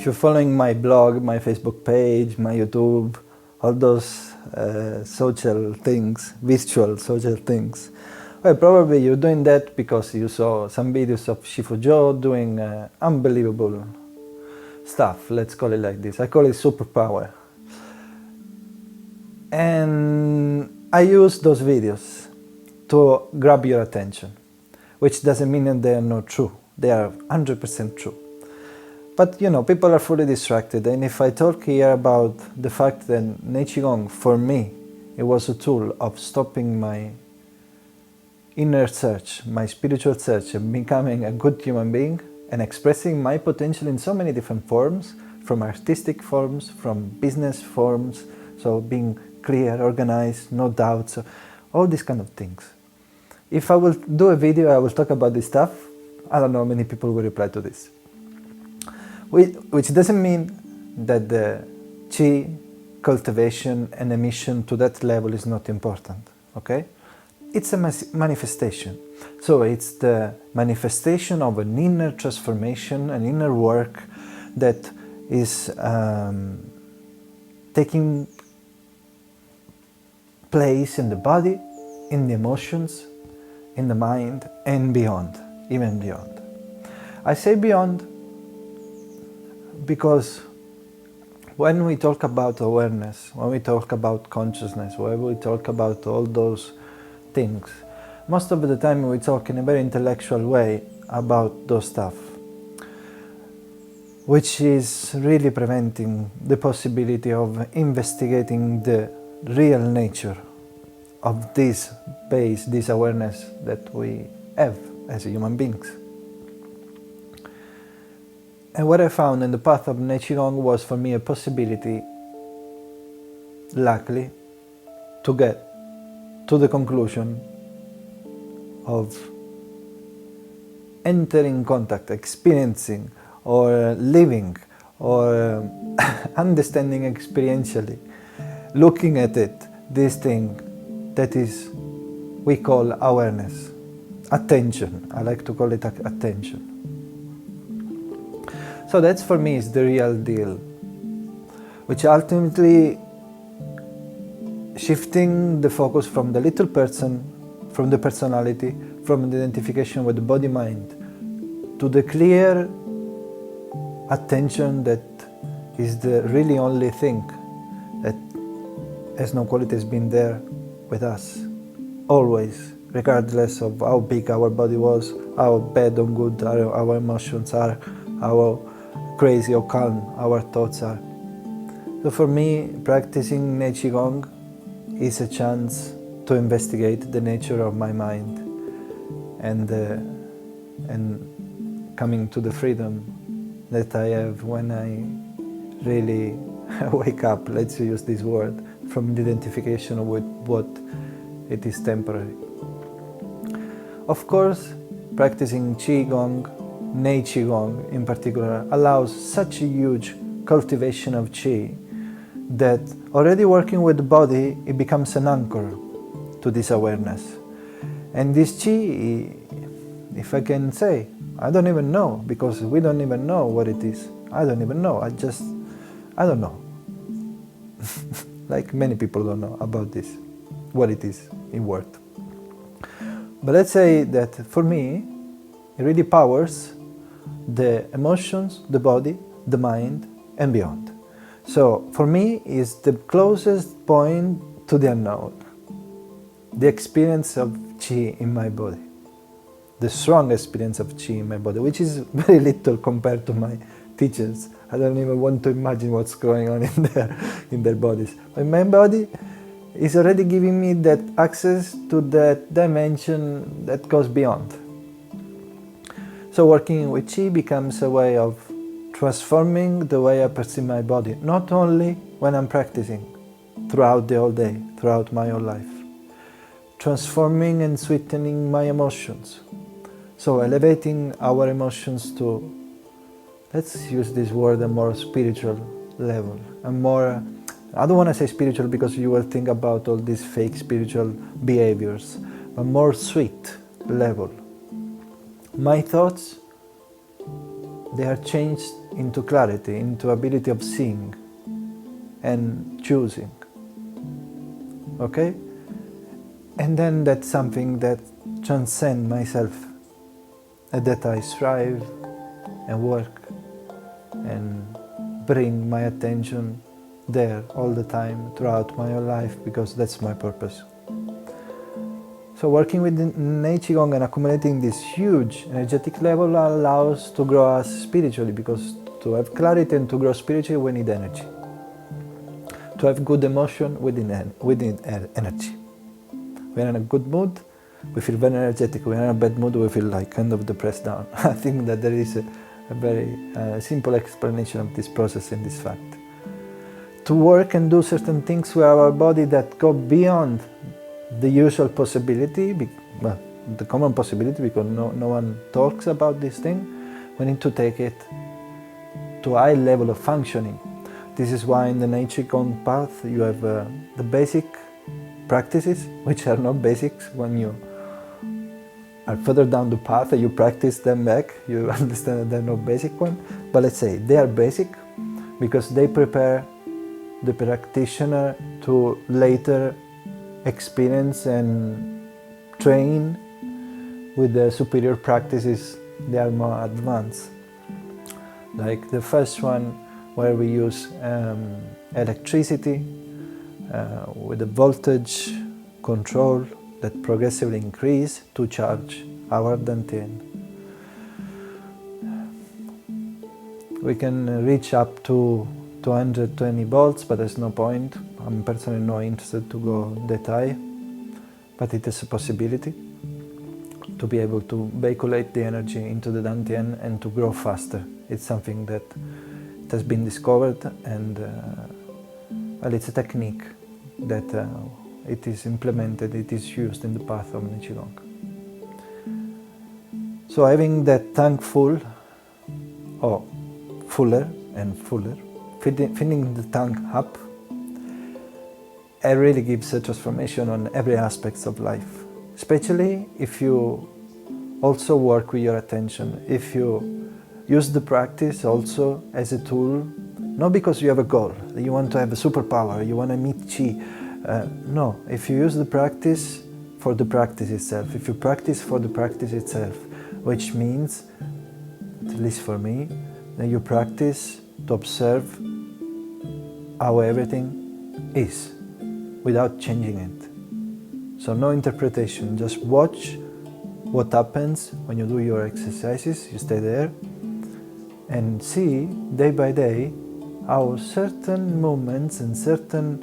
if you're following my blog, my Facebook page, my YouTube, all those social things, visual social things, well, probably you're doing that because you saw some videos of Shifu Zhou doing unbelievable stuff, let's call it like this. I call it superpower. And I use those videos to grab your attention, which doesn't mean that they are not true. They are 100% true. But you know, people are fully distracted, and if I talk here about the fact that Nei Qi Gong, for me, it was a tool of stopping my inner search, my spiritual search, and becoming a good human being, and expressing my potential in so many different forms, from artistic forms, from business forms, so being clear, organized, no doubts, all these kind of things. If I will do a video, I will talk about this stuff, I don't know how many people will reply to this. Which doesn't mean that the Qi cultivation and emission to that level is not important, okay? It's a manifestation. So it's the manifestation of an inner transformation, an inner work that is taking place in the body, in the emotions, in the mind, and beyond, even beyond. I say beyond because when we talk about awareness, when we talk about consciousness, when we talk about all those things, most of the time we talk in a very intellectual way about those stuff, which is really preventing the possibility of investigating the real nature of this base, this awareness that we have as human beings. And what I found in the path of Nei Qi Gong was for me a possibility, luckily, to get to the conclusion of entering contact, experiencing, or living, or understanding experientially, looking at it, this thing that is, we call awareness, attention. I like to call it attention. So that's for me is the real deal, which ultimately shifting the focus from the little person, from the personality, from the identification with the body-mind, to the clear attention that is the really only thing that has no quality, has been there with us, always, regardless of how big our body was, how bad or good our emotions are, how crazy or calm our thoughts are. So for me, practicing Nei Qi Gong is a chance to investigate the nature of my mind and coming to the freedom that I have when I really wake up, let's use this word, from the identification with what it is temporary. Of course, practicing Qi Gong, Nei Qi Gong in particular, allows such a huge cultivation of Qi that already working with the body, it becomes an anchor to this awareness. And this Qi, if I can say, I don't even know, because we don't even know what it is. I don't even know, I don't know. Like many people don't know about this, what it is in word. But let's say that for me, it really powers the emotions, the body, the mind, and beyond. So for me, it's the closest point to the unknown, the experience of Qi in my body, the strong experience of Qi in my body, which is very little compared to my teachers. I don't even want to imagine what's going on in their bodies. But my body is already giving me that access to that dimension that goes beyond. So working with Qi becomes a way of transforming the way I perceive my body, not only when I'm practicing, throughout the whole day, throughout my whole life. Transforming and sweetening my emotions. So elevating our emotions to, let's use this word, a more spiritual level, a more, I don't want to say spiritual because you will think about all these fake spiritual behaviors, a more sweet level. My thoughts, they are changed into clarity, into ability of seeing and choosing. Okay? And then that's something that transcends myself, and that I strive and work and bring my attention there all the time throughout my whole life, because that's my purpose. So working with Nei Qi Gong and accumulating this huge energetic level allows to grow us spiritually, because to have clarity and to grow spiritually we need energy. To have good emotion, we need energy. When in a good mood, we feel very energetic. When in a bad mood, we feel like kind of depressed down. I think that there is a very simple explanation of this process and this fact. To work and do certain things with our body that go beyond the usual possibility, well, the common possibility, because no one talks about this thing, we need to take it to a high level of functioning. This is why in the Nei Qi Gong path you have the basic practices, which are not basics. When you are further down the path and you practice them back, you understand that they're not basic ones. But let's say they are basic because they prepare the practitioner to later experience and train with the superior practices. They are more advanced. Like the first one, where we use electricity with the voltage control that progressively increase to charge our dantian. We can reach up to 220 volts, but there's no point. I'm personally not interested to go that high, but it is a possibility to be able to vehiculate the energy into the dantian and to grow faster. It's something that has been discovered, and well, it's a technique that it is implemented, it is used in the path of Nei Qi Gong. So having that tank full, or fuller and fuller, filling the tank up, it really gives a transformation on every aspect of life, especially if you also work with your attention, if you use the practice also as a tool, not because you have a goal, you want to have a superpower, you want to emit chi. No, if you use the practice for the practice itself, if you practice for the practice itself, which means, at least for me, that you practice to observe how everything is, without changing it. So no interpretation, just watch what happens when you do your exercises, you stay there, and see day by day how certain movements and certain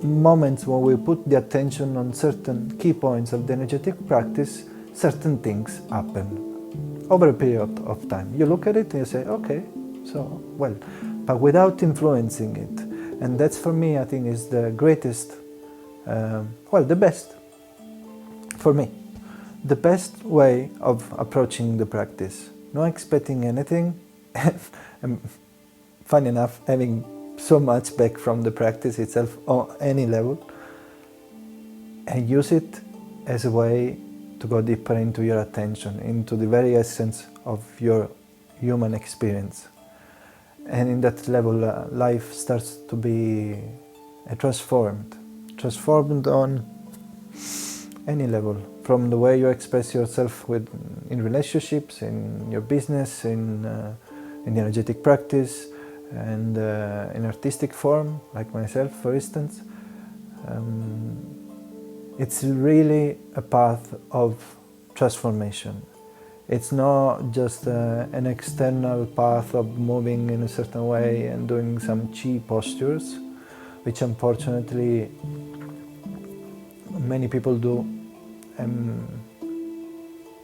moments when we put the attention on certain key points of the energetic practice, certain things happen over a period of time. You look at it and you say, okay, so well, but without influencing it. And that's, for me, I think, is the greatest, well, the best for me. The best way of approaching the practice, not expecting anything, and funny enough, having so much back from the practice itself on any level, and use it as a way to go deeper into your attention, into the very essence of your human experience. And in that level, life starts to be transformed on any level, from the way you express yourself in relationships, in your business, in energetic practice, and in artistic form, like myself, for instance. It's really a path of transformation. It's not just an external path of moving in a certain way and doing some chi postures, which unfortunately many people do, and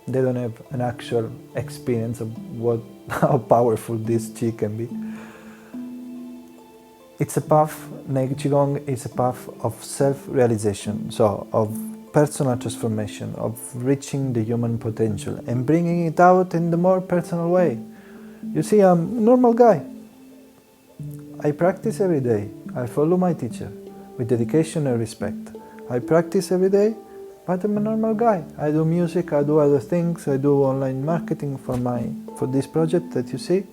they don't have an actual experience of how powerful this chi can be. It's a path, Nei Qi Gong is a path of self-realization, so of personal transformation, of reaching the human potential and bringing it out in the more personal way. You see, I'm a normal guy. I practice every day. I follow my teacher with dedication and respect. I practice every day But I'm a normal guy. I do music, I do other things, I do online marketing for this project that you see.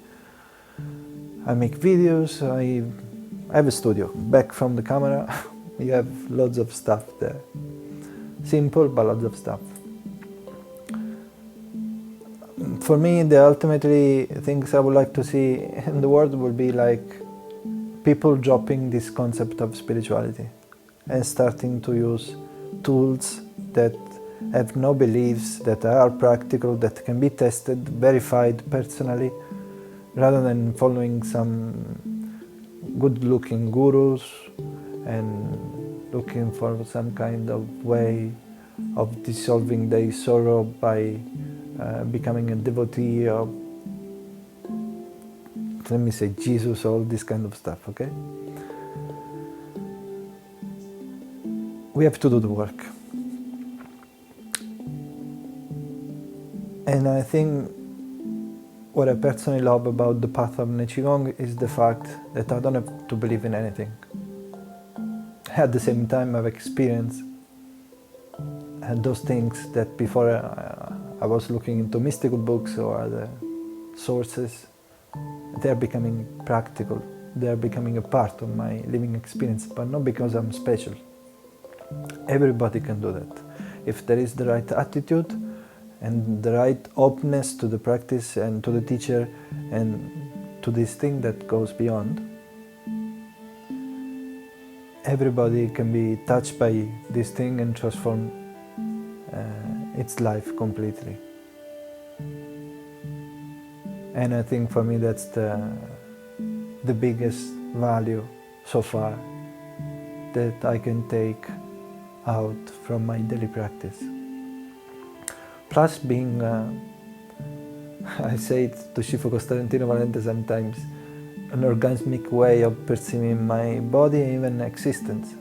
I make videos, I have a studio. Back from the camera, you have lots of stuff there. Simple, but lots of stuff. For me, the ultimately things I would like to see in the world would be like people dropping this concept of spirituality and starting to use tools that have no beliefs, that are practical, that can be tested, verified personally, rather than following some good-looking gurus and looking for some kind of way of dissolving their sorrow by becoming a devotee of, let me say, Jesus, all this kind of stuff, okay? We have to do the work. And I think what I personally love about the path of Nei Qi Gong is the fact that I don't have to believe in anything. At the same time, I've experienced those things that before I was looking into mystical books or other sources, they're becoming practical. They're becoming a part of my living experience, but not because I'm special. Everybody can do that. If there is the right attitude and the right openness to the practice and to the teacher and to this thing that goes beyond, everybody can be touched by this thing and transform its life completely. And I think for me that's the biggest value so far that I can take out from my daily practice. Plus being, I say it to Shifu Costantino Valente sometimes, an orgasmic way of perceiving my body, even existence.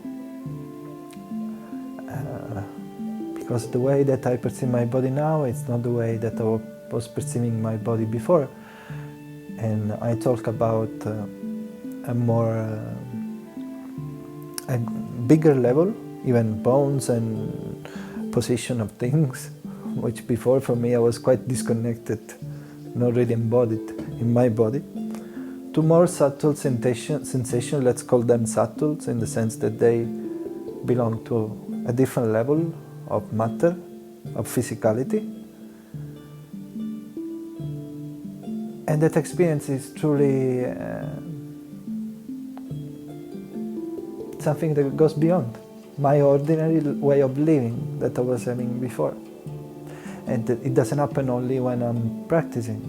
Because the way that I perceive my body now, it's not the way that I was perceiving my body before. And I talk about a bigger level, even bones and position of things, which before for me I was quite disconnected, not really embodied in my body, to more subtle sensation, let's call them subtle, in the sense that they belong to a different level of matter, of physicality. And that experience is truly something that goes beyond my ordinary way of living that I was having before. And it doesn't happen only when I'm practicing.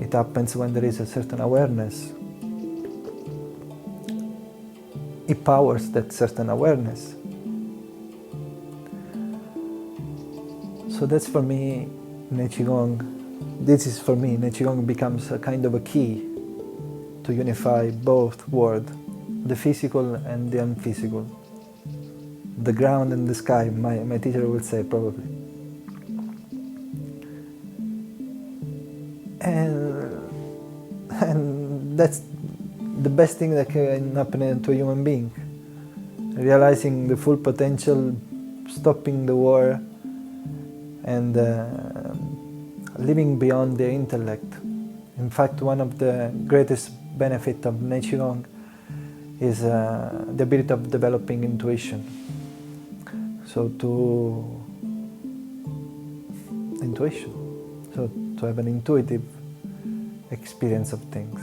It happens when there is a certain awareness. It powers that certain awareness. So that's for me, Nei Qi Gong. This is for me, Nei Qi Gong becomes a kind of a key to unify both worlds, the physical and the unphysical, the ground and the sky, my teacher would say probably. And that's the best thing that can happen to a human being. Realizing the full potential, stopping the war, and living beyond the intellect. In fact, one of the greatest benefits of Nei Qi Gong is the ability of developing intuition. So to have an intuitive experience of things.